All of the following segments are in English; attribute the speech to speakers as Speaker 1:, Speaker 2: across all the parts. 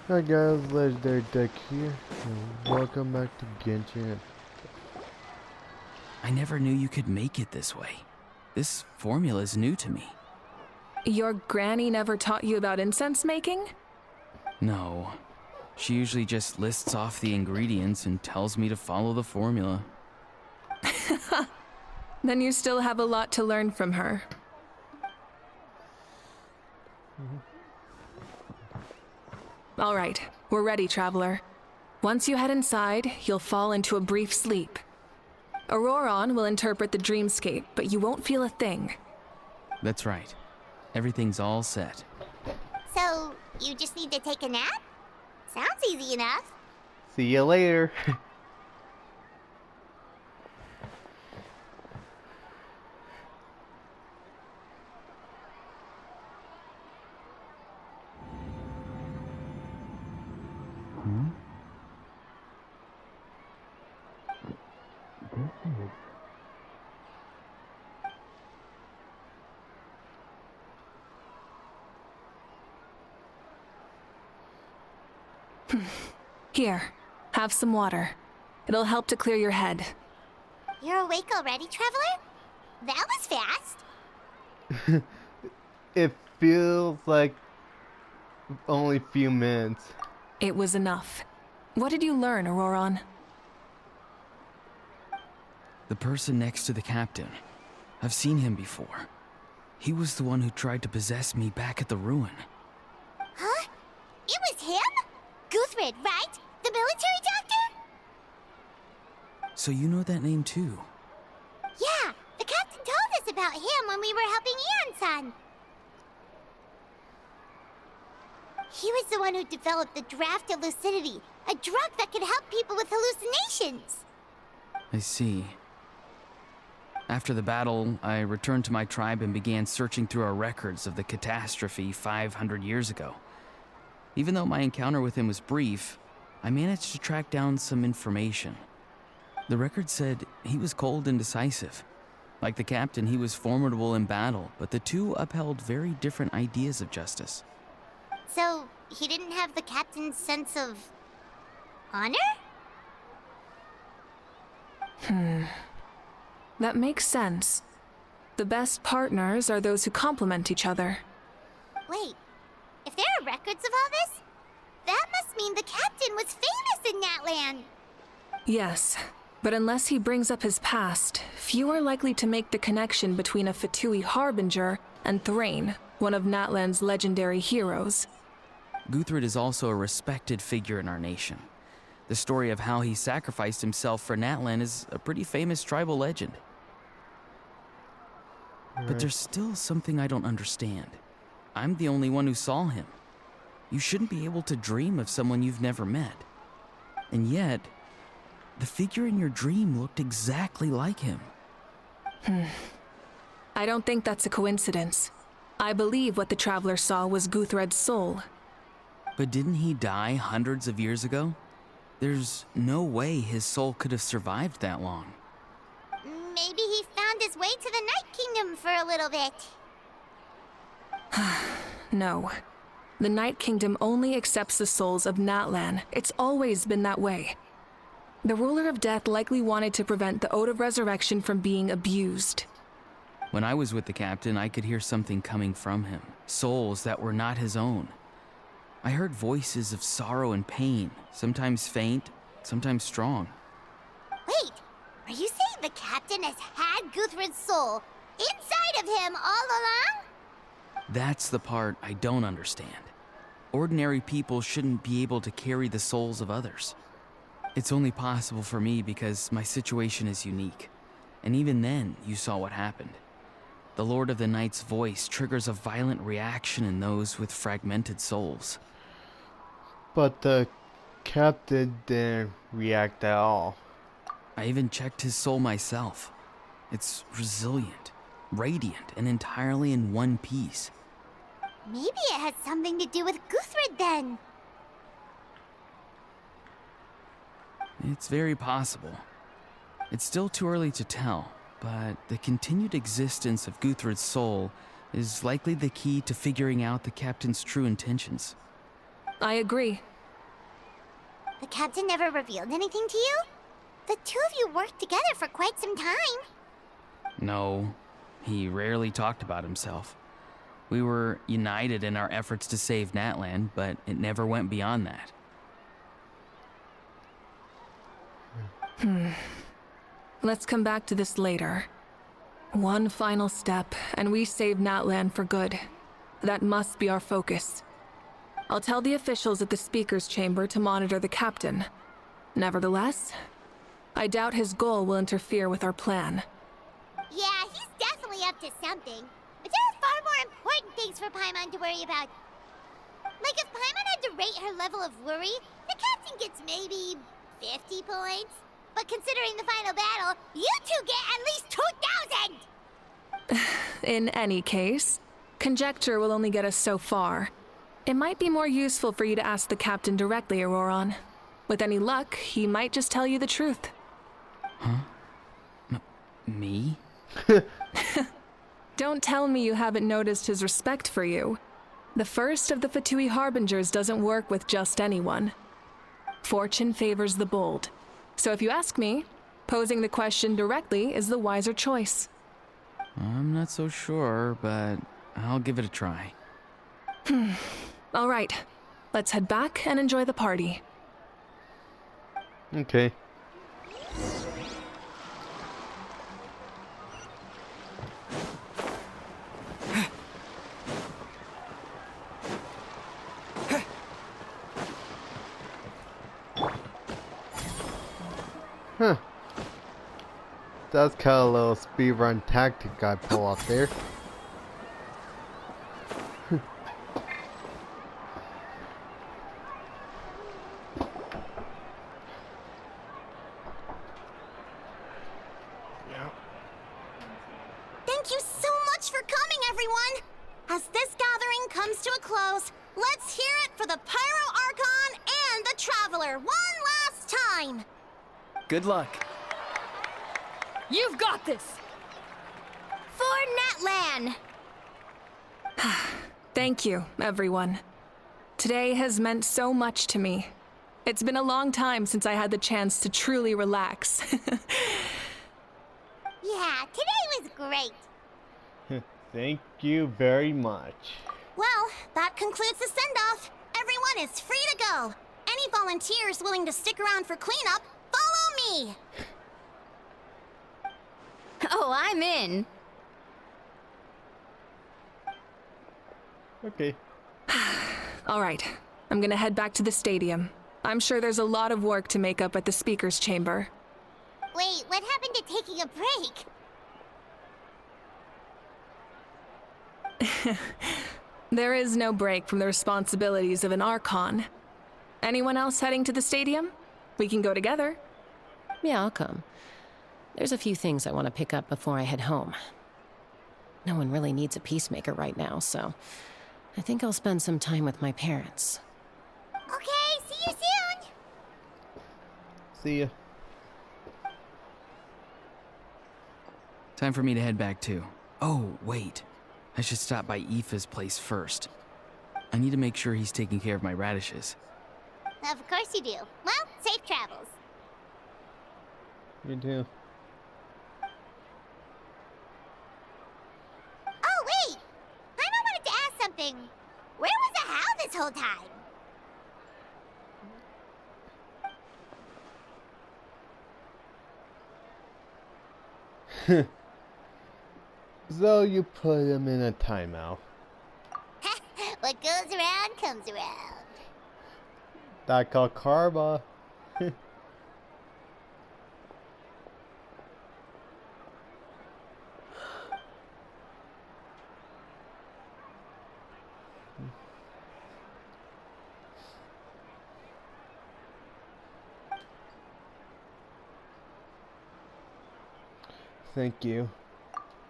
Speaker 1: Hi guys, Legendarydekker here, and welcome back to Genshin.
Speaker 2: I never knew you could make it this way. This formula is new to me.
Speaker 3: Your granny never taught you about incense making?
Speaker 2: No. She usually just lists off the ingredients and tells me to follow the formula.
Speaker 3: Then you still have a lot to learn from her. All right, we're ready, traveler. Once you head inside, you'll fall into a brief sleep. Auroron will interpret the dreamscape, but you won't feel a thing.
Speaker 2: That's right. Everything's all set.
Speaker 4: So, you just need to take a nap? Sounds easy enough.
Speaker 1: See you later.
Speaker 3: Here, have some water. It'll help to clear your head.
Speaker 4: You're awake already, traveler? That was fast.
Speaker 1: It feels like only a few minutes.
Speaker 3: It was enough. What did you learn, Auroron?
Speaker 2: The person next to the captain. I've seen him before. He was the one who tried to possess me back at the ruin.
Speaker 4: Huh? It was him? Guthred, right? The military doctor?
Speaker 2: So you know that name too?
Speaker 4: Yeah, the captain told us about him when we were helping Eon-san. He was the one who developed the draft of lucidity, a drug that could help people with hallucinations.
Speaker 2: I see. After the battle, I returned to my tribe and began searching through our records of the catastrophe 500 years ago. Even though my encounter with him was brief, I managed to track down some information. The record said he was cold and decisive. Like the captain, he was formidable in battle, but the two upheld very different ideas of justice.
Speaker 4: So, he didn't have the captain's sense of honor?
Speaker 3: That makes sense. The best partners are those who complement each other.
Speaker 4: Wait, if there are records of all this, that must mean the captain was famous in that land.
Speaker 3: Yes, but unless he brings up his past, few are likely to make the connection between a Fatui harbinger and Thrain, one of Natlan's legendary heroes.
Speaker 2: Guthred is also a respected figure in our nation. The story of how he sacrificed himself for Natlan is a pretty famous tribal legend. But there's still something I don't understand. I'm the only one who saw him. You shouldn't be able to dream of someone you've never met. And yet, the figure in your dream looked exactly like him.
Speaker 3: I don't think that's a coincidence. I believe what the traveler saw was Guthred's soul.
Speaker 2: But didn't he die hundreds of years ago? There's no way his soul could have survived that long.
Speaker 4: Maybe he found his way to the Night Kingdom for a little bit.
Speaker 3: No. The Night Kingdom only accepts the souls of Natlan. It's always been that way. The ruler of death likely wanted to prevent the Ode of Resurrection from being abused.
Speaker 2: When I was with the captain, I could hear something coming from him. Souls that were not his own. I heard voices of sorrow and pain, sometimes faint, sometimes strong.
Speaker 4: Wait, are you saying the captain has had Guthred's soul inside of him all along?
Speaker 2: That's the part I don't understand. Ordinary people shouldn't be able to carry the souls of others. It's only possible for me because my situation is unique. And even then, you saw what happened. The Lord of the Night's voice triggers a violent reaction in those with fragmented souls.
Speaker 1: But the captain didn't react at all.
Speaker 2: I even checked his soul myself. It's resilient, radiant, and entirely in one piece.
Speaker 4: Maybe it has something to do with Guthred then.
Speaker 2: It's very possible. It's still too early to tell, but the continued existence of Guthred's soul is likely the key to figuring out the captain's true intentions.
Speaker 3: I agree.
Speaker 4: The captain never revealed anything to you? The two of you worked together for quite some time.
Speaker 2: No, he rarely talked about himself. We were united in our efforts to save Natlan, but it never went beyond that.
Speaker 3: Let's come back to this later. One final step, and we save Natlan for good. That must be our focus. I'll tell the officials at the speaker's chamber to monitor the captain. Nevertheless, I doubt his goal will interfere with our plan.
Speaker 4: Yeah, he's definitely up to something. But there are far more important things for Paimon to worry about. Like if Paimon had to rate her level of worry, the captain gets maybe 50 points. But considering the final battle, you two get at least 2,000!
Speaker 3: In any case, conjecture will only get us so far. It might be more useful for you to ask the captain directly, Auroron. With any luck, he might just tell you the truth.
Speaker 2: Huh? Me?
Speaker 3: Don't tell me you haven't noticed his respect for you. The first of the Fatui Harbingers doesn't work with just anyone. Fortune favors the bold. So if you ask me, posing the question directly is the wiser choice.
Speaker 2: I'm not so sure, but I'll give it a try.
Speaker 3: All right, let's head back and enjoy the party.
Speaker 1: Okay. Huh. That's kind of a little speedrun tactic I pull off there.
Speaker 4: Thank you so much for coming, everyone! As this gathering comes to a close, let's hear it for the Pyro Archon and the Traveler one last time!
Speaker 2: Good luck.
Speaker 5: You've got this!
Speaker 4: For Natlan!
Speaker 3: Thank you, everyone. Today has meant so much to me. It's been a long time since I had the chance to truly relax.
Speaker 4: Yeah, today was great.
Speaker 1: Thank you very much.
Speaker 4: Well, that concludes the send-off. Everyone is free to go. Any volunteers willing to stick around for cleanup, follow me!
Speaker 5: Oh, I'm in.
Speaker 1: Okay.
Speaker 3: All right, I'm gonna head back to the stadium. I'm sure there's a lot of work to make up at the speaker's chamber.
Speaker 4: Wait, what happened to taking a break?
Speaker 3: There is no break from the responsibilities of an Archon. Anyone else heading to the stadium? We can go together.
Speaker 6: Yeah, I'll come. There's a few things I want to pick up before I head home. No one really needs a peacemaker right now, so I think I'll spend some time with my parents.
Speaker 4: Okay, see you soon!
Speaker 1: See ya.
Speaker 2: Time for me to head back too. Oh, wait. I should stop by Aoife's place first. I need to make sure he's taking care of my radishes.
Speaker 4: Of course you do. Well, safe travels.
Speaker 1: You too.
Speaker 4: Oh, wait! I wanted to ask something. Where was the Howl this whole time?
Speaker 1: So you put him in a timeout.
Speaker 4: What goes around comes around.
Speaker 1: That called karma. Thank you.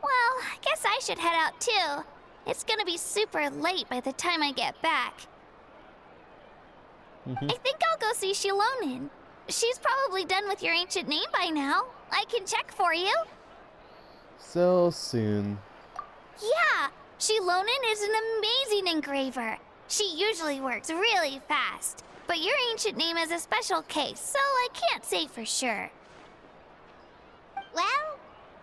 Speaker 7: Well, I guess I should head out too. It's gonna be super late by the time I get back. I think I'll go see Shilonin. She's probably done with your ancient name by now. I can check for you.
Speaker 1: So soon.
Speaker 7: Yeah, Shilonin is an amazing engraver. She usually works really fast. But your ancient name is a special case, so I can't say for sure.
Speaker 4: Well,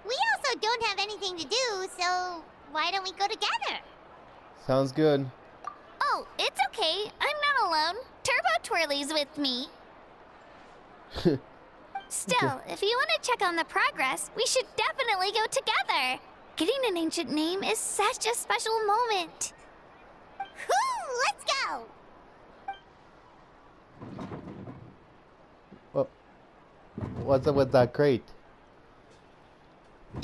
Speaker 4: we also don't have anything to do, so why don't we go together?
Speaker 1: Sounds good.
Speaker 7: Oh, it's okay. I'm not alone. Turbo Twirly's with me. Still, if you want to check on the progress, we should definitely go together. Getting an ancient name is such a special moment.
Speaker 4: Whoo! Let's go!
Speaker 1: Well, what's up with that crate?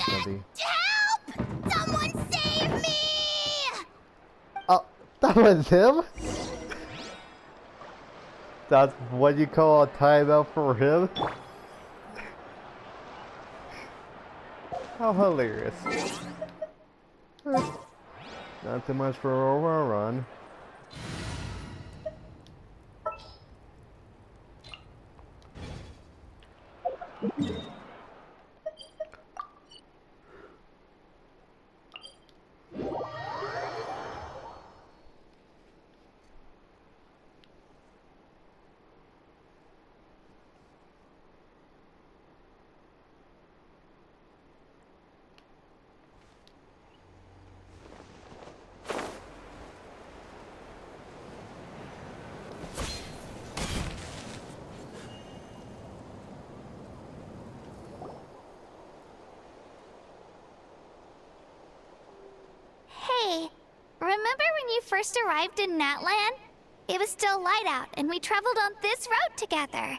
Speaker 1: Maybe.
Speaker 4: Help! Someone save me!
Speaker 1: Oh, that was him? That's what you call a timeout for him? How hilarious. Not too much for a run.
Speaker 7: Hey, remember when you first arrived in Natlan? It was still light out, and we traveled on this road together.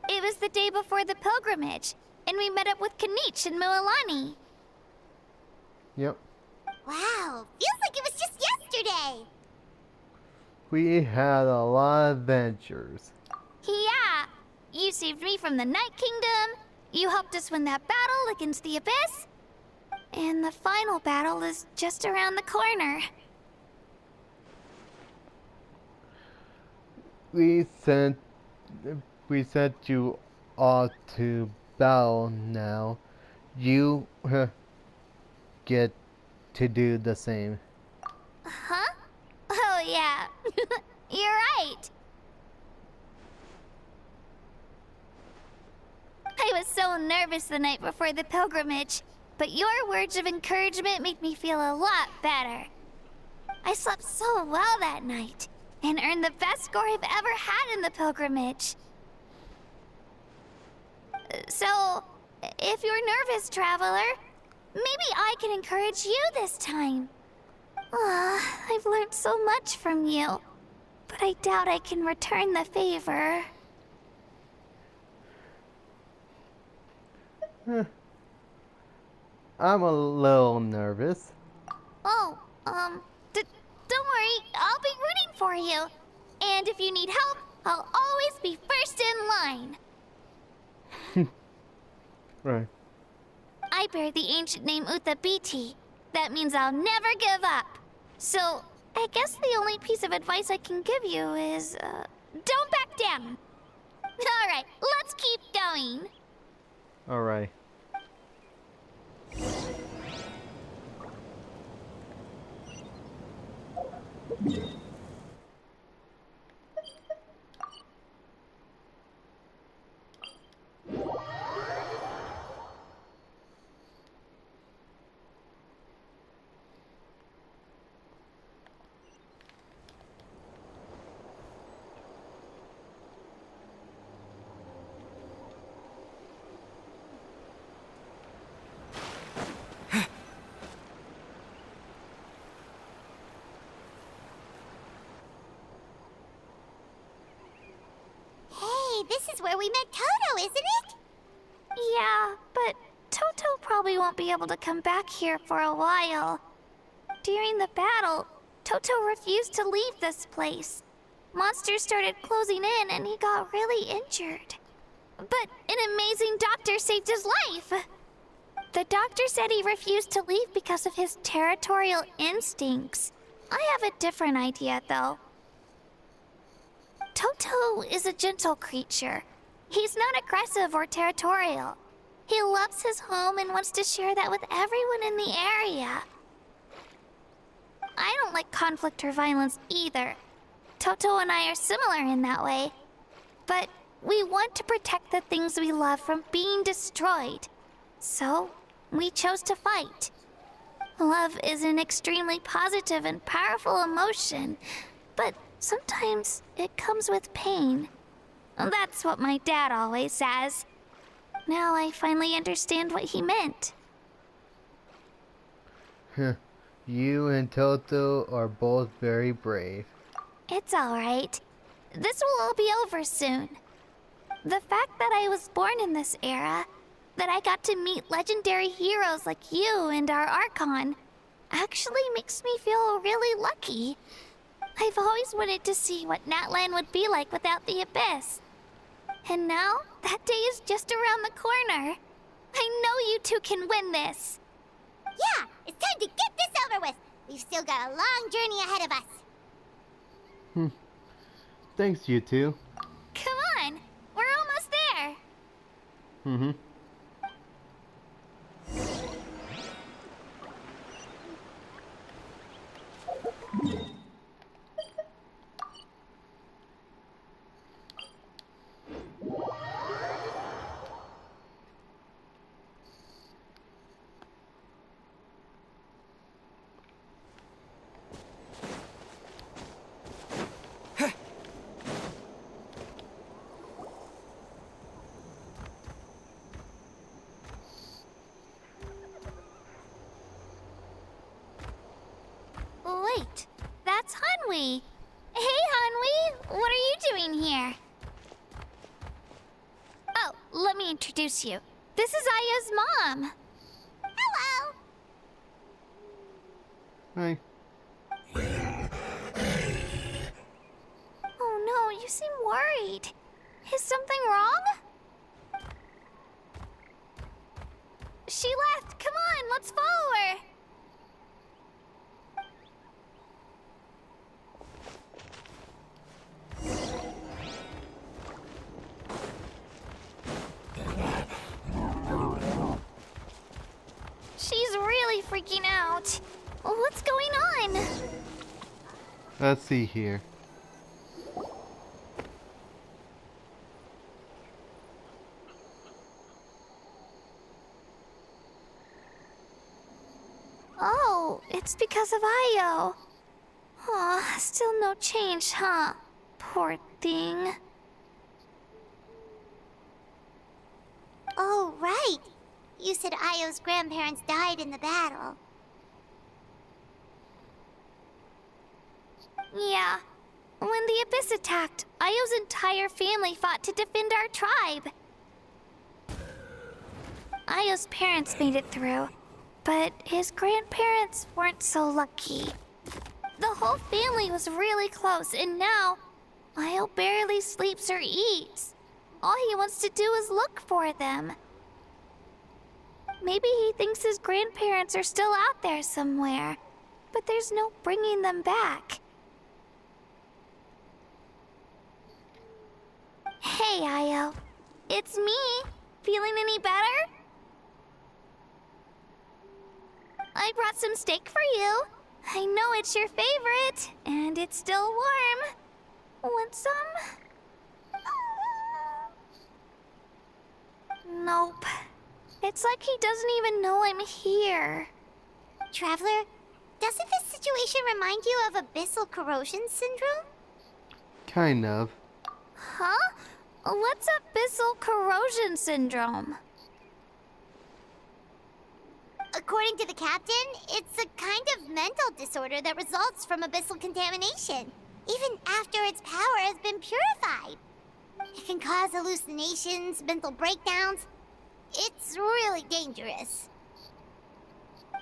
Speaker 7: It was the day before the pilgrimage, and we met up with Kanich and Mualani.
Speaker 1: Yep.
Speaker 4: Wow, feels like it was just yesterday.
Speaker 1: We had a lot of adventures.
Speaker 7: Yeah, you saved me from the Night Kingdom, you helped us win that battle against the Abyss, and the final battle is just around the corner.
Speaker 1: We sent you all to battle now. You get to do the same.
Speaker 7: Huh? Oh, yeah. You're right. I was so nervous the night before the pilgrimage, but your words of encouragement made me feel a lot better. I slept so well that night, and earned the best score I've ever had in the pilgrimage. So, if you're nervous, traveler, maybe I can encourage you this time. I've learned so much from you, but I doubt I can return the favor.
Speaker 1: I'm a little nervous.
Speaker 7: Oh, don't worry, I'll be rooting for you. And if you need help, I'll always be first in line.
Speaker 1: Right.
Speaker 7: I bear the ancient name Uthabiti. That means I'll never give up. So, I guess the only piece of advice I can give you is, don't back down. Alright, let's keep going.
Speaker 1: Alright.
Speaker 4: Hey, this is where we met Toto, isn't it?
Speaker 7: Yeah, but Toto probably won't be able to come back here for a while. During the battle, Toto refused to leave this place. Monsters started closing in and he got really injured. But an amazing doctor saved his life. The doctor said he refused to leave because of his territorial instincts. I have a different idea, though. Toto is a gentle creature. He's not aggressive or territorial. He loves his home and wants to share that with everyone in the area. I don't like conflict or violence either. Toto and I are similar in that way. But we want to protect the things we love from being destroyed. So, we chose to fight. Love is an extremely positive and powerful emotion, but sometimes it comes with pain. That's what my dad always says. Now I finally understand what he meant.
Speaker 1: You and Toto are both very brave.
Speaker 7: It's alright. This will all be over soon. The fact that I was born in this era, that I got to meet legendary heroes like you and our Archon, actually makes me feel really lucky. I've always wanted to see what Natlan would be like without the Abyss. And now, that day is just around the corner. I know you two can win this.
Speaker 4: Yeah, it's time to get this over with. We've still got a long journey ahead of us.
Speaker 1: Thanks, you two.
Speaker 7: Come on, we're almost there.
Speaker 1: Mm-hmm.
Speaker 7: Wait, that's Hanwi. Hey, Hanwi, what are you doing here? Oh, let me introduce you. This is Aya's mom. Hello.
Speaker 1: Hi.
Speaker 7: Oh no, you seem worried. Is something wrong? She left. Come on, let's follow her. She's really freaking out. What's going on?
Speaker 1: Let's see here.
Speaker 7: Oh, it's because of Io. Aw, still no change, huh? Poor thing.
Speaker 4: Oh, right. You said Io's grandparents died in the battle.
Speaker 7: Yeah. When the Abyss attacked, Io's entire family fought to defend our tribe. Io's parents made it through, but his grandparents weren't so lucky. The whole family was really close, and now Io barely sleeps or eats. All he wants to do is look for them. Maybe he thinks his grandparents are still out there somewhere, but there's no bringing them back. Hey, Io. It's me. Feeling any better? I brought some steak for you. I know it's your favorite, and it's still warm. Want some? Nope. It's like he doesn't even know I'm here.
Speaker 4: Traveler, doesn't this situation remind you of abyssal corrosion syndrome?
Speaker 1: Kind of.
Speaker 7: Huh? What's abyssal corrosion syndrome?
Speaker 4: According to the captain, it's a kind of mental disorder that results from abyssal contamination, even after its power has been purified. It can cause hallucinations, mental breakdowns. It's really dangerous.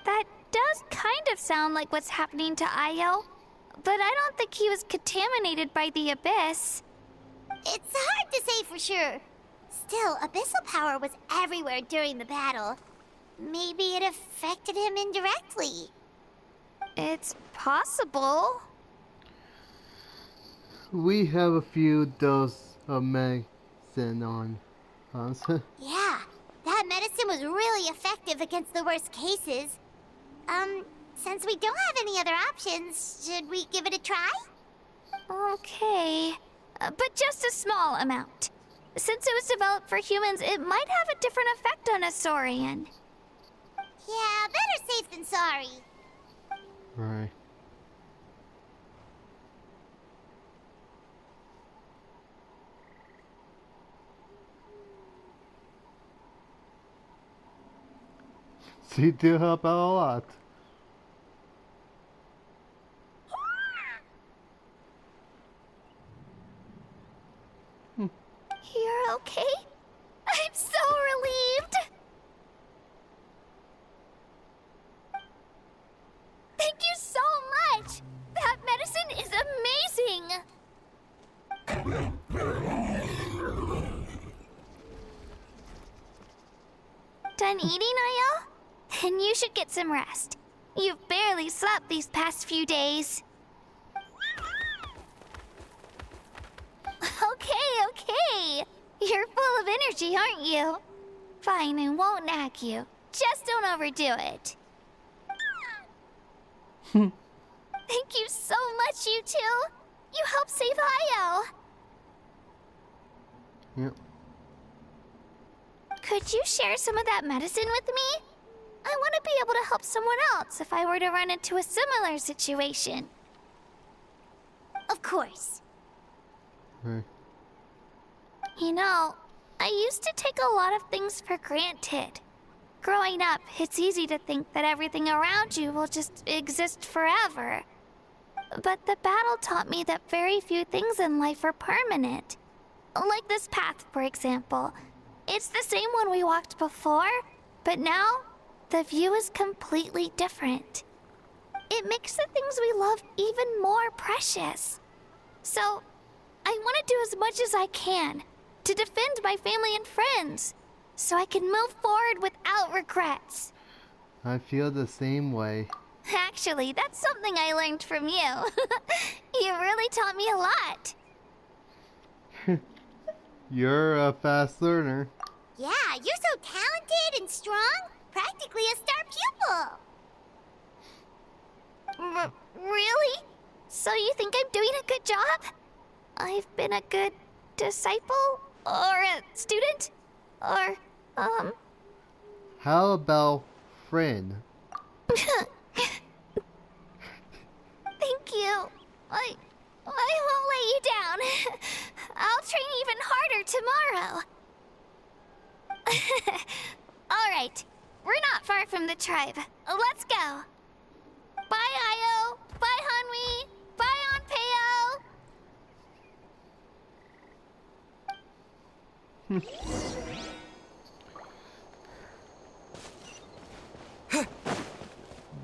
Speaker 7: That does kind of sound like what's happening to Io, but I don't think he was contaminated by the Abyss.
Speaker 4: It's hard to say for sure. Still, abyssal power was everywhere during the battle. Maybe it affected him indirectly.
Speaker 7: It's possible.
Speaker 1: We have a few doses of medicine on us.
Speaker 4: Yeah, that medicine was really effective against the worst cases. Since we don't have any other options, should we give it a try?
Speaker 7: Okay. But just a small amount. Since it was developed for humans, it might have a different effect on a Saurian.
Speaker 4: Yeah, better safe than sorry.
Speaker 1: Right. She do help out a lot.
Speaker 7: You're okay? I'm so relieved! Thank you so much! That medicine is amazing! Done eating, are y'all? Then you should get some rest. You've barely slept these past few days. Okay. You're full of energy, aren't you? Fine, I won't nag you. Just don't overdo it. Thank you so much, you two. You helped save Io.
Speaker 1: Yep.
Speaker 7: Could you share some of that medicine with me? I want to be able to help someone else if I were to run into a similar situation.
Speaker 4: Of course.
Speaker 1: Right.
Speaker 7: You know, I used to take a lot of things for granted. Growing up, it's easy to think that everything around you will just exist forever. But the battle taught me that very few things in life are permanent. Like this path, for example. It's the same one we walked before, but now, the view is completely different. It makes the things we love even more precious. So, I want to do as much as I can to defend my family and friends, so I can move forward without regrets.
Speaker 1: I feel the same way.
Speaker 7: Actually, that's something I learned from you. You really taught me a lot.
Speaker 1: You're a fast learner.
Speaker 4: Yeah, you're so talented and strong. Practically a star pupil.
Speaker 7: Really? So you think I'm doing a good job? I've been a good disciple? Or a student? Or,
Speaker 1: How about friend?
Speaker 7: Thank you. I won't let you down. I'll train even harder tomorrow. All right. We're not far from the tribe. Let's go. Bye, Io. Bye, Hanwi. Bye, Onpeo.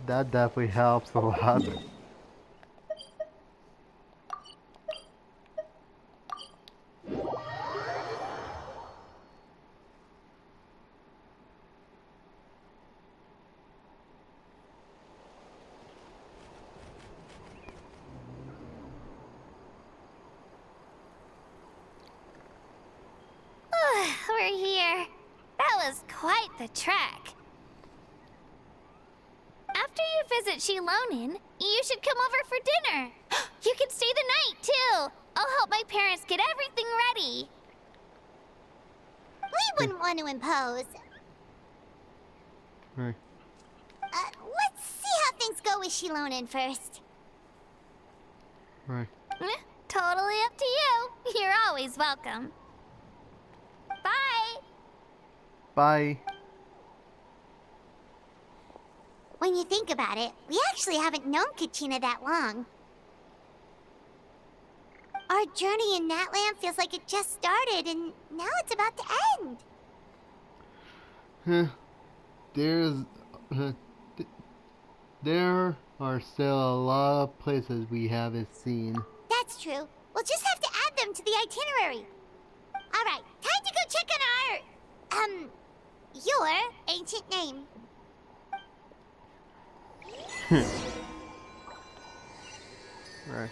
Speaker 1: That definitely helps a lot.
Speaker 7: We're here. That was quite the trek. After you visit Shilonin, you should come over for dinner. You can stay the night, too. I'll help my parents get everything ready.
Speaker 4: We wouldn't want to impose.
Speaker 1: Right.
Speaker 4: Let's see how things go with Shilonin first.
Speaker 1: Right.
Speaker 7: Totally up to you. You're always welcome. Bye.
Speaker 1: Bye.
Speaker 4: When you think about it, we actually haven't known Kachina that long. Our journey in Natland feels like it just started, and now it's about to end.
Speaker 1: There are still a lot of places we haven't seen.
Speaker 4: That's true. We'll just have to add them to the itinerary. Alright, time to go check on your ancient name.
Speaker 1: Right.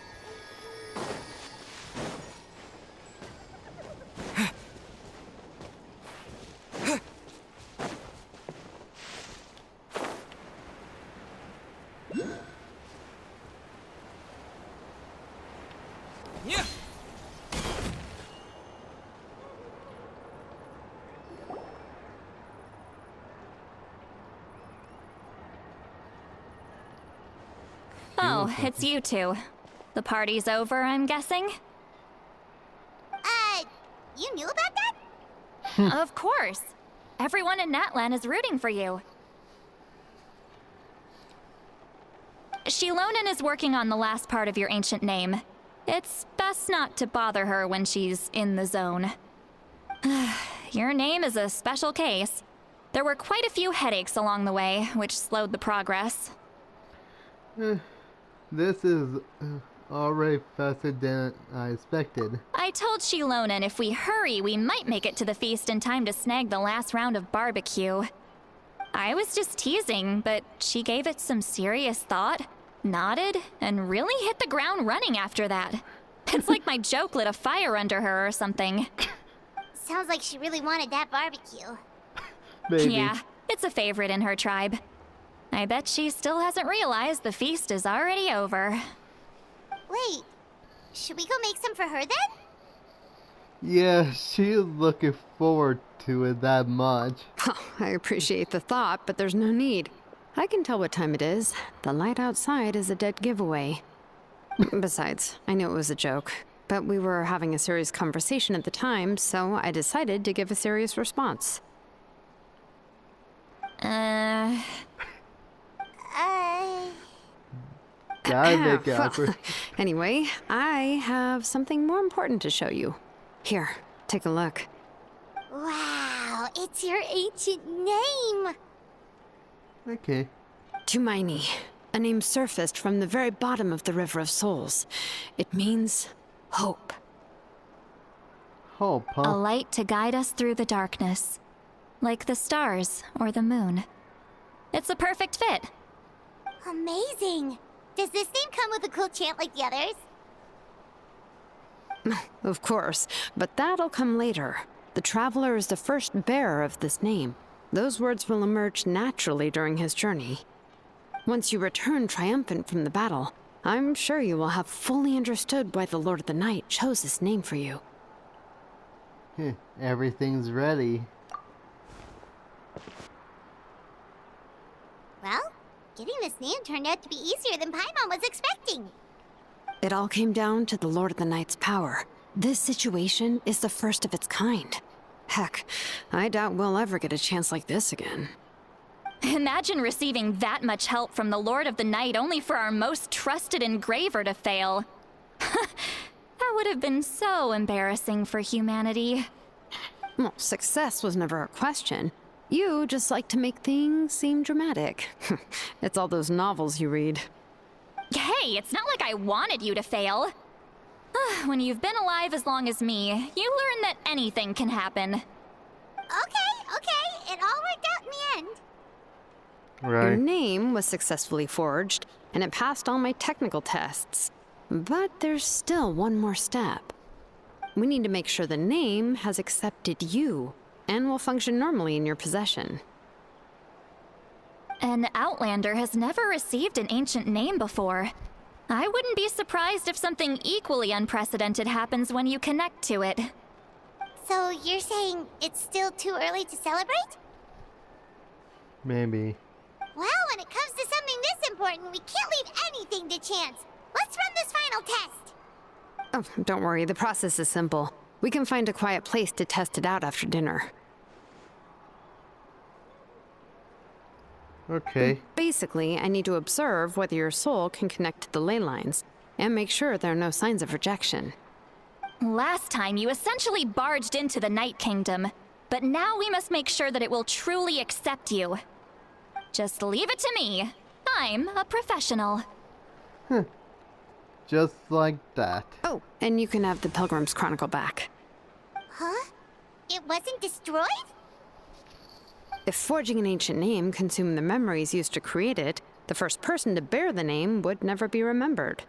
Speaker 5: Oh, it's you two. The party's over, I'm guessing?
Speaker 4: You knew about that?
Speaker 5: Of course. Everyone in Natlan is rooting for you. Shilonen is working on the last part of your ancient name. It's best not to bother her when she's in the zone. Your name is a special case. There were quite a few headaches along the way, which slowed the progress.
Speaker 1: This is already faster than I expected.
Speaker 5: I told Shilonen if we hurry, we might make it to the feast in time to snag the last round of barbecue. I was just teasing, but she gave it some serious thought, nodded, and really hit the ground running after that. It's like my joke lit a fire under her or something.
Speaker 4: Sounds like she really wanted that barbecue.
Speaker 1: Maybe.
Speaker 5: Yeah, it's a favorite in her tribe. I bet she still hasn't realized the feast is already over.
Speaker 4: Wait, should we go make some for her then?
Speaker 1: Yeah, she's looking forward to it that much.
Speaker 8: Oh, I appreciate the thought, but there's no need. I can tell what time it is. The light outside is a dead giveaway. Besides, I knew it was a joke, but we were having a serious conversation at the time, so I decided to give a serious response.
Speaker 1: Gotta make it awkward.
Speaker 8: Anyway, I have something more important to show you. Here, take a look.
Speaker 4: Wow, it's your ancient name!
Speaker 1: Okay.
Speaker 8: Tumaini, a name surfaced from the very bottom of the River of Souls. It means hope.
Speaker 1: Hope,
Speaker 5: A
Speaker 1: huh?
Speaker 5: light to guide us through the darkness. Like the stars or the moon. It's a perfect fit.
Speaker 4: Amazing! Does this name come with a cool chant like the others?
Speaker 8: Of course, but that'll come later. The Traveler is the first bearer of this name. Those words will emerge naturally during his journey. Once you return triumphant from the battle, I'm sure you will have fully understood why the Lord of the Night chose this name for you.
Speaker 1: Everything's ready.
Speaker 4: Well, getting this name turned out to be easier than Paimon was expecting.
Speaker 8: It all came down to the Lord of the Night's power. This situation is the first of its kind. Heck, I doubt we'll ever get a chance like this again.
Speaker 5: Imagine receiving that much help from the Lord of the Night only for our most trusted engraver to fail. That would have been so embarrassing for humanity.
Speaker 8: Well, success was never a question. You just like to make things seem dramatic. It's all those novels you read.
Speaker 5: Hey, it's not like I wanted you to fail. When you've been alive as long as me, you learn that anything can happen.
Speaker 4: Okay, it all worked out in the end.
Speaker 8: Your
Speaker 1: Right.
Speaker 8: name was successfully forged, and it passed all my technical tests. But there's still one more step. We need to make sure the name has accepted you, and will function normally in your possession.
Speaker 5: An Outlander has never received an ancient name before. I wouldn't be surprised if something equally unprecedented happens when you connect to it.
Speaker 4: So you're saying it's still too early to celebrate?
Speaker 1: Maybe.
Speaker 4: Well, when it comes to something this important, we can't leave anything to chance. Let's run this final test.
Speaker 8: Oh, don't worry, the process is simple. We can find a quiet place to test it out after dinner.
Speaker 1: Okay.
Speaker 8: Basically, I need to observe whether your soul can connect to the ley lines, and make sure there are no signs of rejection.
Speaker 5: Last time, you essentially barged into the Night Kingdom, but now we must make sure that it will truly accept you. Just leave it to me. I'm a professional.
Speaker 1: Just like that.
Speaker 8: Oh, and you can have the Pilgrim's Chronicle back.
Speaker 4: Huh? It wasn't destroyed?
Speaker 8: If forging an ancient name consumed the memories used to create it, the first person to bear the name would never be remembered.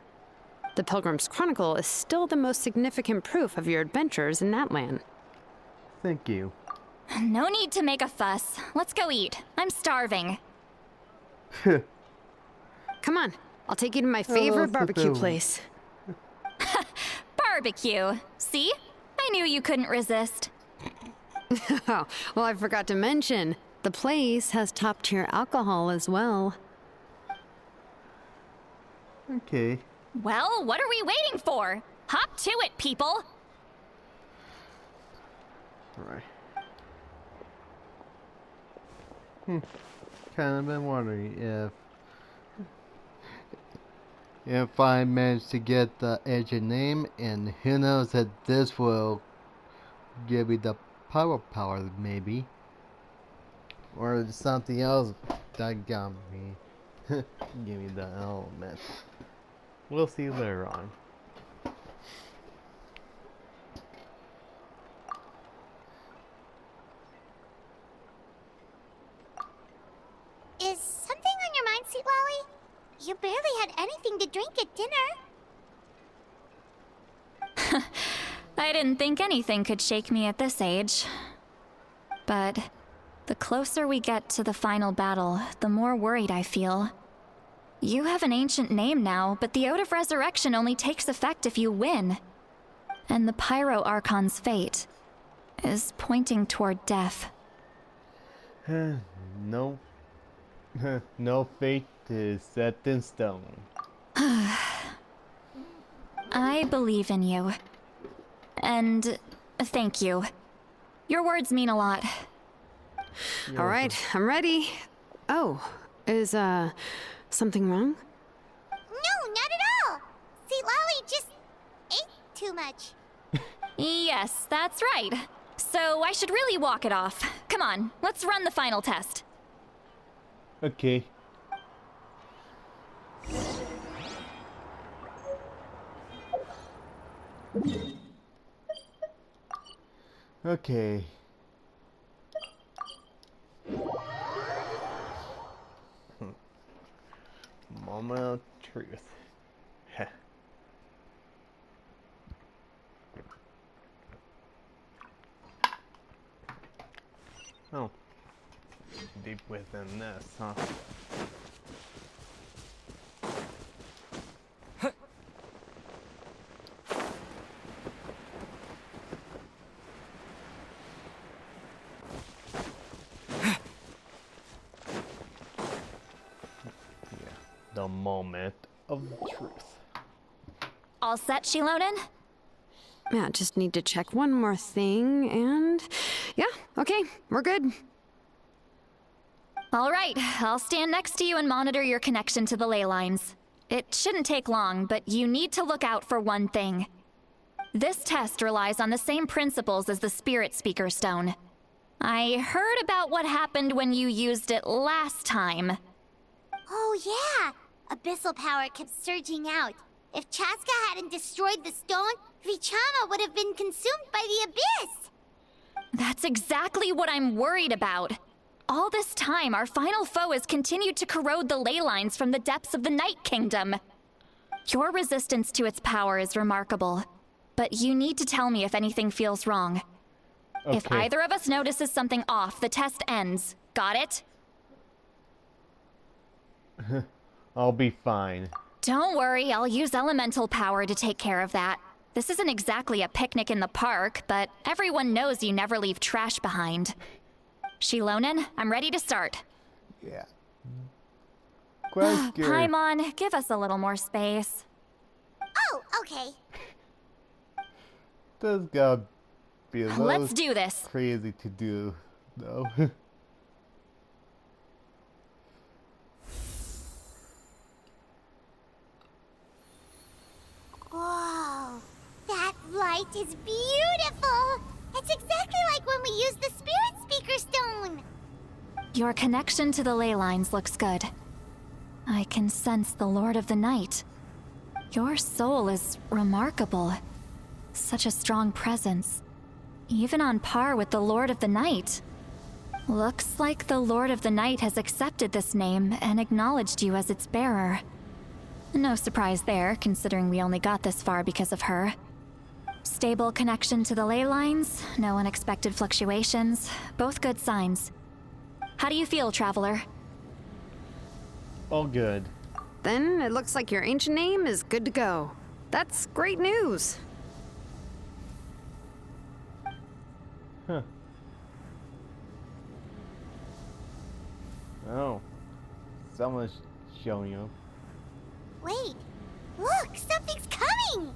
Speaker 8: The Pilgrim's Chronicle is still the most significant proof of your adventures in Natlan.
Speaker 1: Thank you.
Speaker 5: No need to make a fuss. Let's go eat. I'm starving.
Speaker 8: Come on, I'll take you to my favorite
Speaker 1: that's the
Speaker 8: barbecue
Speaker 1: thing.
Speaker 8: place.
Speaker 5: Barbecue. See? I knew you couldn't resist.
Speaker 8: Oh, well, I forgot to mention, the place has top-tier alcohol as well.
Speaker 1: Okay.
Speaker 5: Well, what are we waiting for? Hop to it, people!
Speaker 1: Alright. Kind of been wondering if I manage to get the agent name, and who knows that this will give me the power maybe, or something else that got me give me the element. We'll see later on.
Speaker 4: Is something on your mind, Sweet Lolly? You barely had anything to drink at dinner.
Speaker 5: I didn't think anything could shake me at this age. But the closer we get to the final battle, the more worried I feel. You have an ancient name now, but the Ode of Resurrection only takes effect if you win. And the Pyro Archon's fate is pointing toward death.
Speaker 1: No. No fate is set in stone.
Speaker 5: I believe in you. And thank you. Your words mean a lot.
Speaker 8: All right, I'm ready. Oh, is, something wrong?
Speaker 4: No, not at all. Sweet Lolly just ate too much.
Speaker 5: Yes, that's right. So I should really walk it off. Come on, let's run the final test.
Speaker 1: Okay. Okay. Moment of truth. Heh. Oh. Deep within this, huh? The moment of truth.
Speaker 5: All set, Shilonen?
Speaker 8: Yeah, just need to check one more thing, and yeah, okay, we're good.
Speaker 5: All right, I'll stand next to you and monitor your connection to the ley lines. It shouldn't take long, but you need to look out for one thing. This test relies on the same principles as the Spirit Speaker Stone. I heard about what happened when you used it last time.
Speaker 4: Oh yeah! Abyssal power kept surging out. If Chaska hadn't destroyed the stone, Vichama would have been consumed by the abyss!
Speaker 5: That's exactly what I'm worried about. All this time, our final foe has continued to corrode the ley lines from the depths of the Night Kingdom. Your resistance to its power is remarkable, but you need to tell me if anything feels wrong.
Speaker 1: Okay.
Speaker 5: If either of us notices something off, the test ends. Got it?
Speaker 1: I'll be fine.
Speaker 5: Don't worry, I'll use elemental power to take care of that. This isn't exactly a picnic in the park, but everyone knows you never leave trash behind. Shilonen, I'm ready to start.
Speaker 1: Yeah. Quite scared.
Speaker 5: Paimon, give us a little more space.
Speaker 4: Oh, okay.
Speaker 1: This gotta be a little
Speaker 5: Let's do this.
Speaker 1: crazy to do, though.
Speaker 4: Whoa, that light is beautiful! It's exactly like when we used the Spirit Speaker Stone!
Speaker 5: Your connection to the ley lines looks good. I can sense the Lord of the Night. Your soul is remarkable. Such a strong presence. Even on par with the Lord of the Night. Looks like the Lord of the Night has accepted this name and acknowledged you as its bearer. No surprise there, considering we only got this far because of her. Stable connection to the ley lines, no unexpected fluctuations, both good signs. How do you feel, Traveler?
Speaker 1: All good.
Speaker 8: Then it looks like your ancient name is good to go. That's great news.
Speaker 1: Huh. Oh. Someone's showing you.
Speaker 4: Wait, Look! Something's coming!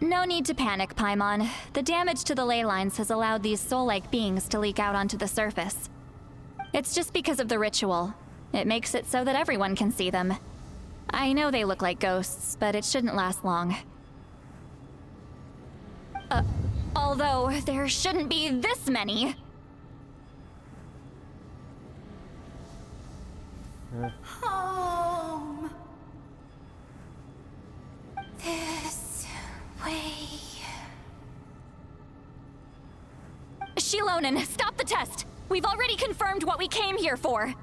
Speaker 5: No need to panic, Paimon. The damage to the ley lines has allowed these soul-like beings to leak out onto the surface. It's just because of the ritual. It makes it so that everyone can see them. I know they look like ghosts, but it shouldn't last long. Although, there shouldn't be this many.
Speaker 7: Home. This way.
Speaker 5: Shilonen, stop the test! We've already confirmed what we came here for.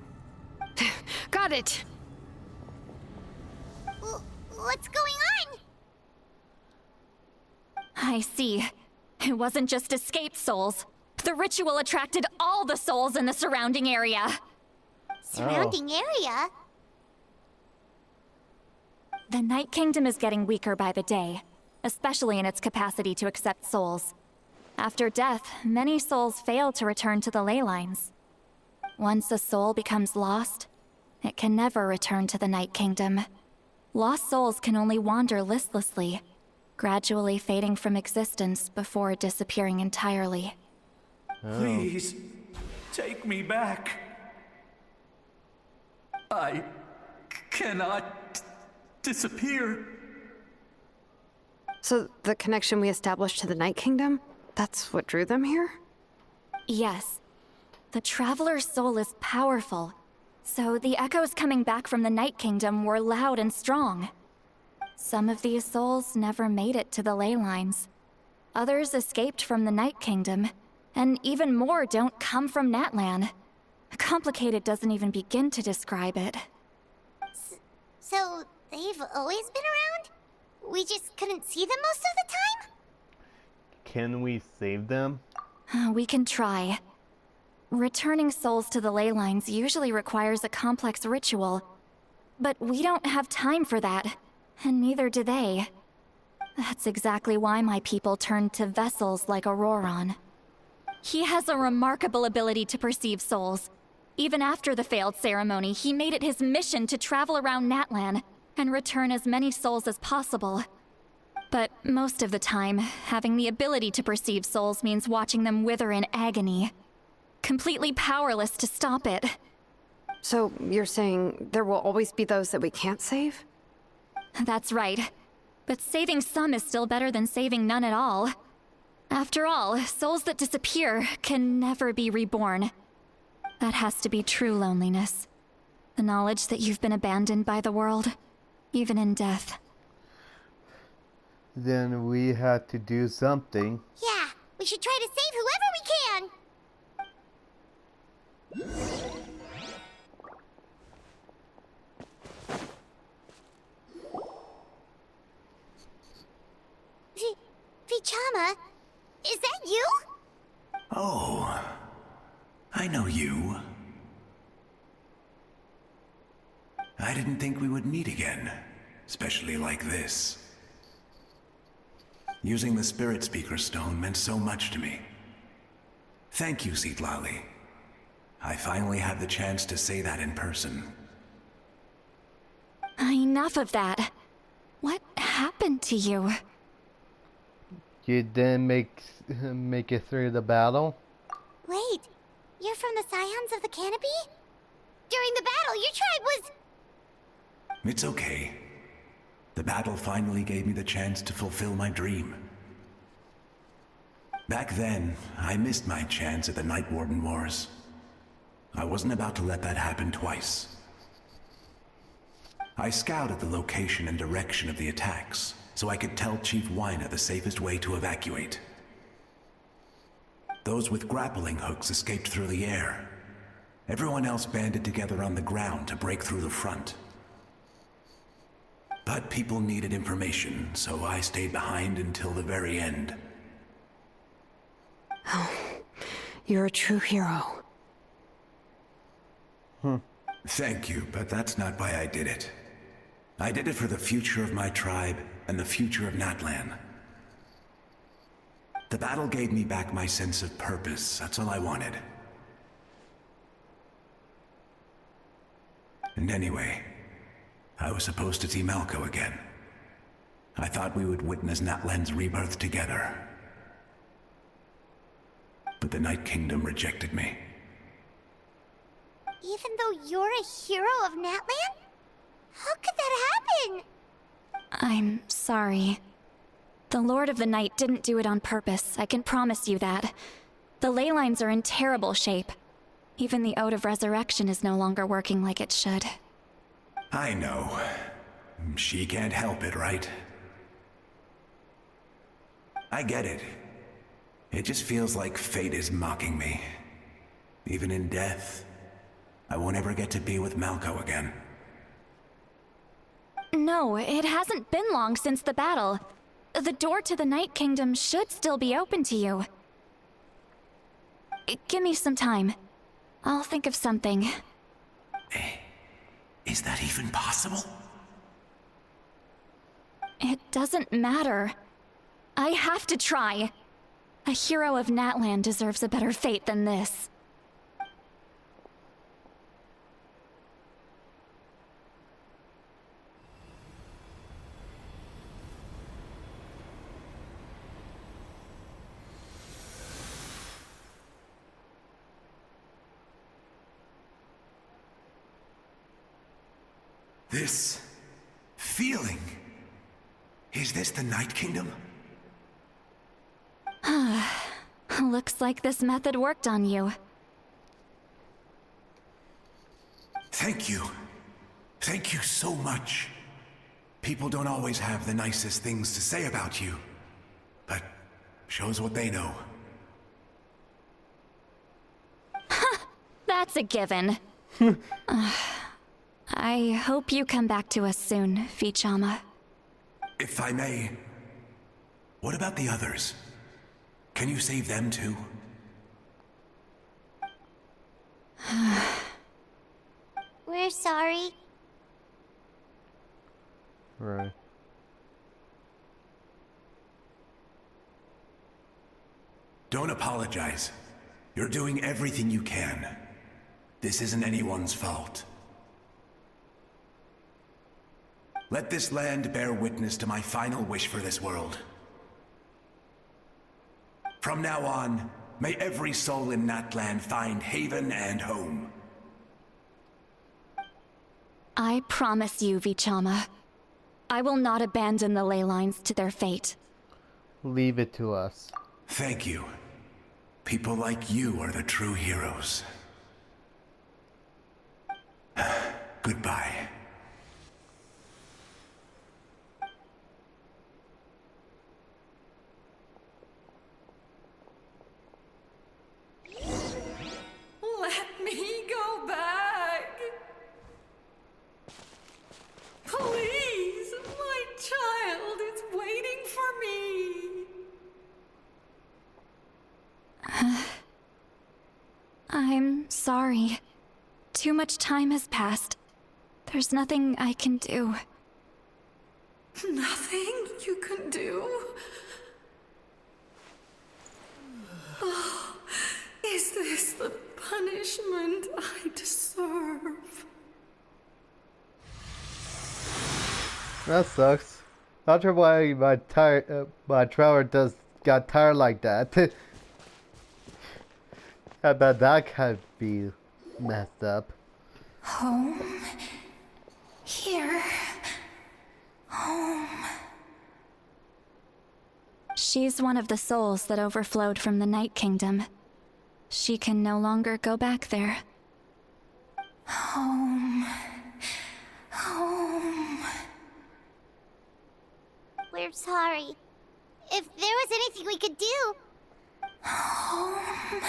Speaker 8: Got it.
Speaker 4: What's going on?
Speaker 5: I see. It wasn't just escaped souls. The ritual attracted all the souls in the surrounding area.
Speaker 4: Surrounding area?
Speaker 5: The Night Kingdom is getting weaker by the day, especially in its capacity to accept souls. After death, many souls fail to return to the ley lines. Once a soul becomes lost, it can never return to the Night Kingdom. Lost souls can only wander listlessly, gradually fading from existence before disappearing entirely.
Speaker 9: Please, take me back. I cannot disappear.
Speaker 8: So the connection we established to the Night Kingdom, that's what drew them here?
Speaker 5: Yes. The Traveler's soul is powerful, so the echoes coming back from the Night Kingdom were loud and strong. Some of these souls never made it to the ley lines. Others escaped from the Night Kingdom, and even more don't come from Natlan. Complicated doesn't even begin to describe it.
Speaker 4: So, they've always been around? We just couldn't see them most of the time?
Speaker 1: Can we save them?
Speaker 5: We can try. Returning souls to the ley lines usually requires a complex ritual. But we don't have time for that, and neither do they. That's exactly why my people turned to vessels like Auroron. He has a remarkable ability to perceive souls. Even after the failed ceremony, he made it his mission to travel around Natlan and return as many souls as possible. But most of the time, having the ability to perceive souls means watching them wither in agony. Completely powerless to stop it.
Speaker 8: So you're saying there will always be those that we can't save?
Speaker 5: That's right. But saving some is still better than saving none at all. After all, souls that disappear can never be reborn. That has to be true loneliness. The knowledge that you've been abandoned by the world, even in death.
Speaker 1: Then we have to do something.
Speaker 4: Yeah, we should try to save whoever we can! Vichama, is that you?
Speaker 9: Oh, I know you. I didn't think we would meet again, especially like this. Using the Spirit Speaker Stone meant so much to me. Thank you, Zitlali. I finally had the chance to say that in person.
Speaker 5: Enough of that. What happened to you?
Speaker 1: You didn't make it through the battle?
Speaker 4: Wait, you're from the Scions of the Canopy? During the battle, your tribe was...
Speaker 9: It's okay. The battle finally gave me the chance to fulfill my dream. Back then, I missed my chance at the Night Warden Wars. I wasn't about to let that happen twice. I scouted the location and direction of the attacks, so I could tell Chief Wyna the safest way to evacuate. Those with grappling hooks escaped through the air. Everyone else banded together on the ground to break through the front. But people needed information, so I stayed behind until the very end.
Speaker 8: Oh, you're a true hero.
Speaker 9: Thank you, but that's not why I did it. I did it for the future of my tribe and the future of Natlan. The battle gave me back my sense of purpose. That's all I wanted. And anyway, I was supposed to see Malco again. I thought we would witness Natlan's rebirth together. But the Night Kingdom rejected me.
Speaker 4: Even though you're a hero of Natlan? How could that happen?
Speaker 5: I'm sorry. The Lord of the Night didn't do it on purpose, I can promise you that. The ley lines are in terrible shape. Even the Ode of Resurrection is no longer working like it should.
Speaker 9: I know. She can't help it, right? I get it. It just feels like fate is mocking me. Even in death, I won't ever get to be with Malco again.
Speaker 5: No, it hasn't been long since the battle. The door to the Night Kingdom should still be open to you. Give me some time. I'll think of something.
Speaker 9: Is that even possible?
Speaker 5: It doesn't matter. I have to try. A hero of Natlan deserves a better fate than this.
Speaker 9: This feeling. Is this the Night Kingdom?
Speaker 5: Looks like this method worked on you.
Speaker 9: Thank you. Thank you so much. People don't always have the nicest things to say about you, but shows what they know.
Speaker 5: That's a given. I hope you come back to us soon, Vichama.
Speaker 9: If I may, what about the others? Can you save them too?
Speaker 4: We're sorry.
Speaker 1: Right.
Speaker 9: Don't apologize. You're doing everything you can. This isn't anyone's fault. Let this land bear witness to my final wish for this world. From now on, may every soul in Natlan find haven and home.
Speaker 5: I promise you, Vichama. I will not abandon the ley lines to their fate.
Speaker 1: Leave it to us.
Speaker 9: Thank you. People like you are the true heroes. Goodbye.
Speaker 3: Let me go back. Please, my child is waiting for me.
Speaker 5: I'm sorry. Too much time has passed. There's nothing I can do.
Speaker 3: Nothing you can do? Oh, is this the punishment I deserve?
Speaker 1: That sucks. Not sure why my traveler just got tired like that. I bet that could be messed up.
Speaker 3: Home. Here. Home.
Speaker 5: She's one of the souls that overflowed from the Night Kingdom. She can no longer go back there.
Speaker 3: Home. Home.
Speaker 4: We're sorry. If there was anything we could do...
Speaker 3: Home.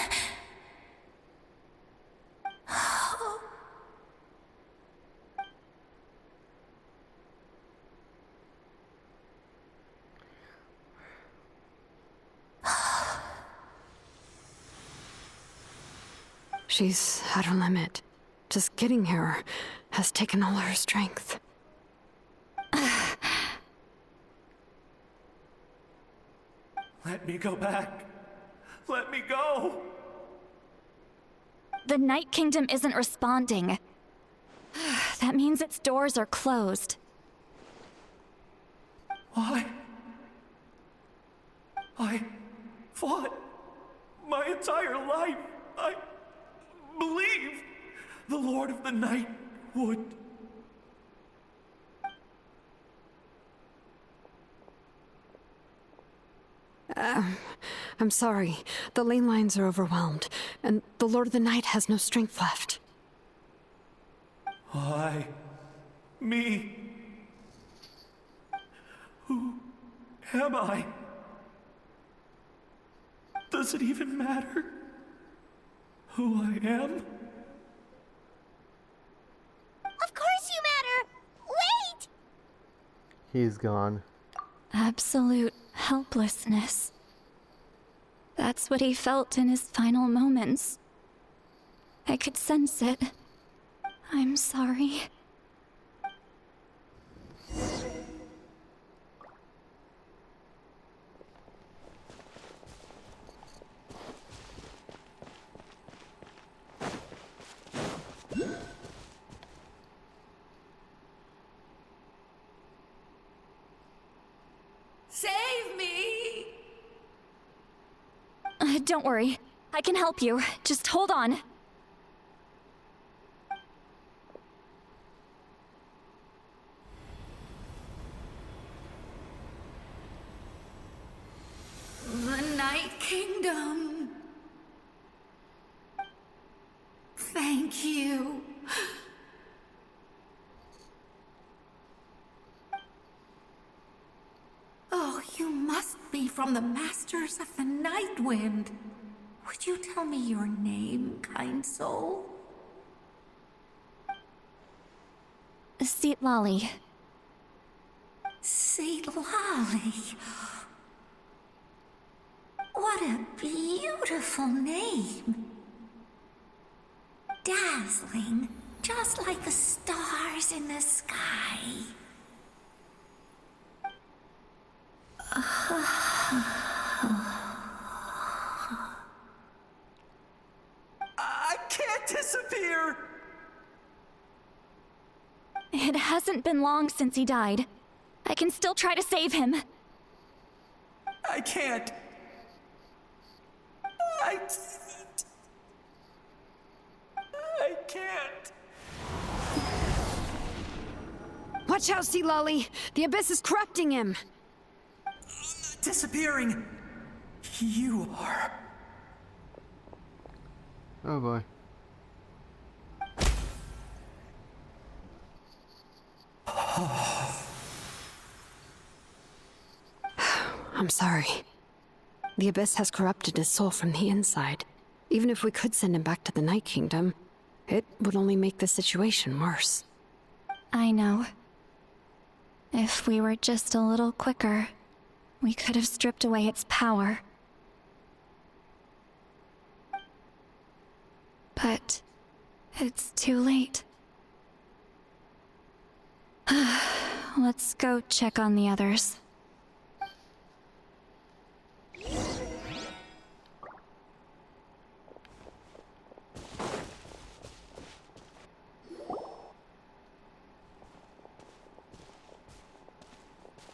Speaker 8: She's at her limit. Just getting here has taken all her strength.
Speaker 9: Let me go back. Let me go.
Speaker 5: The Night Kingdom isn't responding. That means its doors are closed.
Speaker 9: I fought my entire life. I believe the Lord of the Night would.
Speaker 8: I'm sorry. The lane lines are overwhelmed, and the Lord of the Night has no strength left.
Speaker 9: Me. Who am I? Does it even matter who I am?
Speaker 4: Of course you matter! Wait!
Speaker 1: He's gone.
Speaker 5: Absolute helplessness. That's what he felt in his final moments. I could sense it. I'm sorry.
Speaker 3: Save me!
Speaker 5: Don't worry. I can help you. Just hold on.
Speaker 3: The Night Kingdom. Thank you. Oh, you must be from the Masters of the Night Wind. Would you tell me your name, kind soul?
Speaker 5: Lolly.
Speaker 3: Lolly. What a beautiful name. Dazzling, just like the stars in the sky.
Speaker 9: I can't disappear!
Speaker 5: It hasn't been long since he died. I can still try to save him.
Speaker 9: I can't. I can't.
Speaker 8: Watch out, Sea Lolly! The Abyss is corrupting him!
Speaker 9: Disappearing. You are.
Speaker 1: Oh boy.
Speaker 8: I'm sorry. The Abyss has corrupted his soul from the inside. Even if we could send him back to the Night Kingdom, it would only make the situation worse.
Speaker 5: I know. If we were just a little quicker, we could have stripped away its power. But it's too late. Let's go check on the others.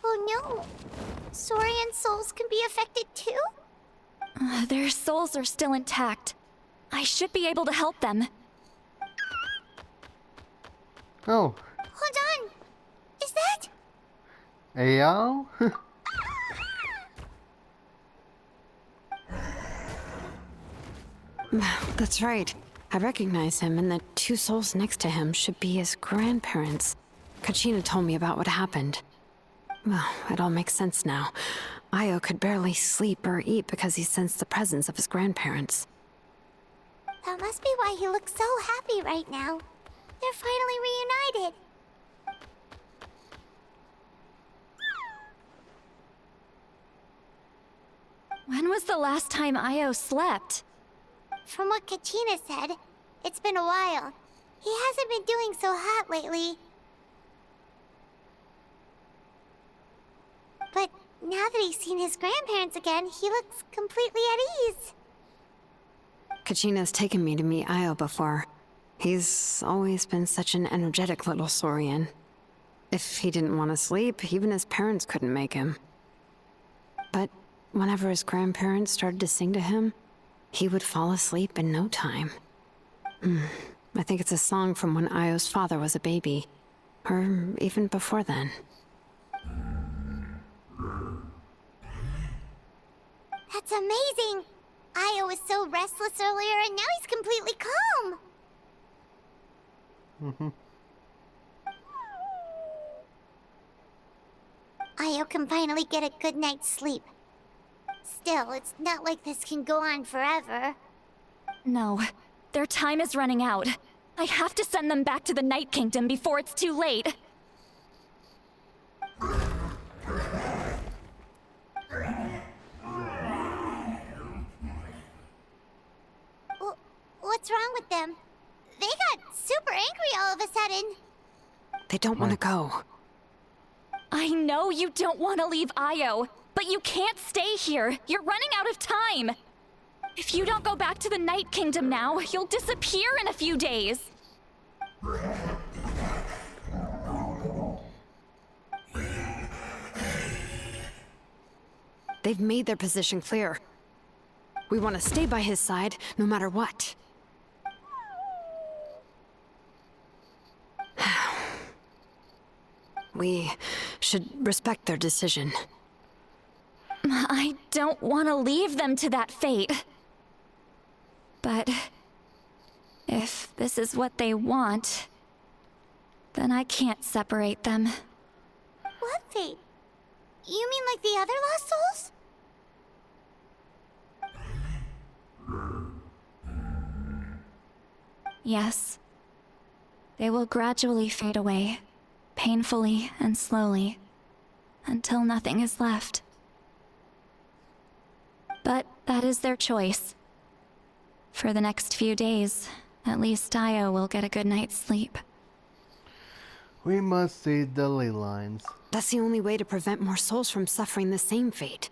Speaker 4: Oh no! Saurian souls can be affected too?
Speaker 5: Their souls are still intact. I should be able to help them.
Speaker 1: Oh.
Speaker 4: Hold on! Is that?
Speaker 1: Ayo?
Speaker 8: That's right. I recognize him, and the two souls next to him should be his grandparents. Kachina told me about what happened. Well, it all makes sense now. Io could barely sleep or eat because he sensed the presence of his grandparents.
Speaker 4: That must be why he looks so happy right now. They're finally reunited.
Speaker 5: When was the last time Io slept?
Speaker 4: From what Kachina said, it's been a while. He hasn't been doing so hot lately. But now that he's seen his grandparents again, he looks completely at ease.
Speaker 8: Kachina's taken me to meet Io before. He's always been such an energetic little Saurian. If he didn't want to sleep, even his parents couldn't make him. But whenever his grandparents started to sing to him, he would fall asleep in no time. I think it's a song from when Io's father was a baby, or even before then.
Speaker 4: That's amazing! Io was so restless earlier, and now he's completely calm! Io can finally get a good night's sleep. Still, it's not like this can go on forever.
Speaker 5: No, their time is running out. I have to send them back to the Night Kingdom before it's too late.
Speaker 4: What's wrong with them? They got super angry all of a sudden.
Speaker 8: They don't want to go.
Speaker 5: I know you don't want to leave Io, but you can't stay here. You're running out of time. If you don't go back to the Night Kingdom now, you'll disappear in a few days.
Speaker 8: They've made their position clear. We want to stay by his side, no matter what. We should respect their decision.
Speaker 5: I don't want to leave them to that fate. But if this is what they want, then I can't separate them.
Speaker 4: What fate? You mean like the other lost souls?
Speaker 5: Yes. They will gradually fade away, painfully and slowly, until nothing is left. But that is their choice. For the next few days, at least Io will get a good night's sleep.
Speaker 1: We must see the ley lines.
Speaker 8: That's the only way to prevent more souls from suffering the same fate.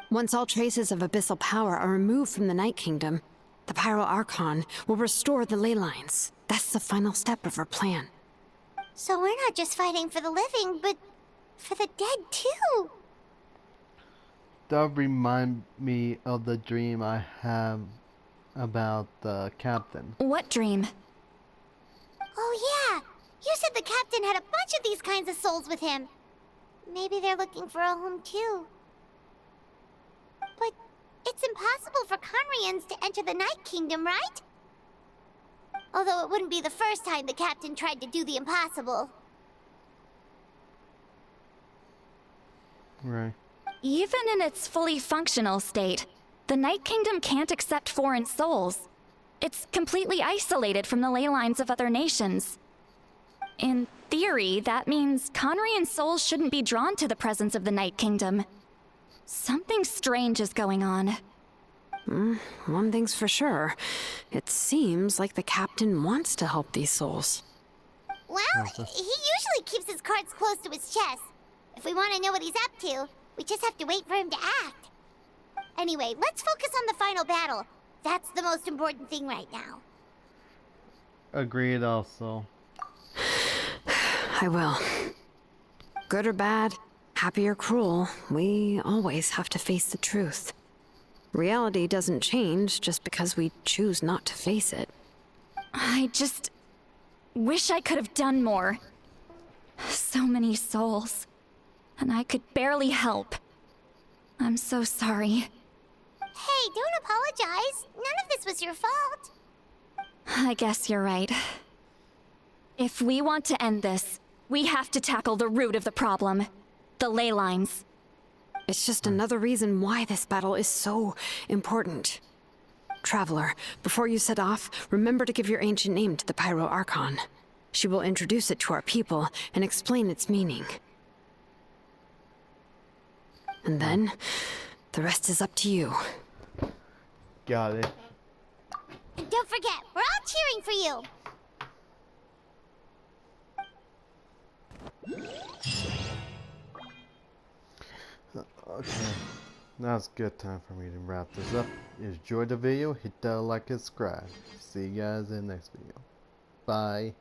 Speaker 8: Once all traces of abyssal power are removed from the Night Kingdom, the Pyro Archon will restore the ley lines. That's the final step of our plan.
Speaker 4: So we're not just fighting for the living, but for the dead too.
Speaker 1: That remind me of the dream I have about the captain.
Speaker 5: What dream?
Speaker 4: Oh yeah! You said the captain had a bunch of these kinds of souls with him. Maybe they're looking for a home too. But it's impossible for Conrians to enter the Night Kingdom, right? Although it wouldn't be the first time the captain tried to do the impossible.
Speaker 1: Right.
Speaker 5: Even in its fully functional state, the Night Kingdom can't accept foreign souls. It's completely isolated from the ley lines of other nations. In theory, that means Conrian souls shouldn't be drawn to the presence of the Night Kingdom. Something strange is going on.
Speaker 8: One thing's for sure. It seems like the captain wants to help these souls.
Speaker 4: Well, he usually keeps his cards close to his chest. If we want to know what he's up to, we just have to wait for him to act. Anyway, let's focus on the final battle. That's the most important thing right now.
Speaker 1: Agreed also.
Speaker 8: I will. Good or bad, happy or cruel, we always have to face the truth. Reality doesn't change just because we choose not to face it.
Speaker 5: I just wish I could have done more. So many souls, and I could barely help. I'm so sorry.
Speaker 4: Hey, don't apologize. None of this was your fault.
Speaker 5: I guess you're right. If we want to end this, we have to tackle the root of the problem. The ley lines.
Speaker 8: It's just another reason why this battle is so important. Traveler, before you set off, remember to give your ancient name to the Pyro Archon. She will introduce it to our people and explain its meaning. And then, the rest is up to you.
Speaker 1: Got it.
Speaker 4: And don't forget, we're all cheering for you.
Speaker 1: Okay. Now it's good time for me to wrap this up. If you enjoyed the video, hit that like and subscribe. See you guys in the next video. Bye.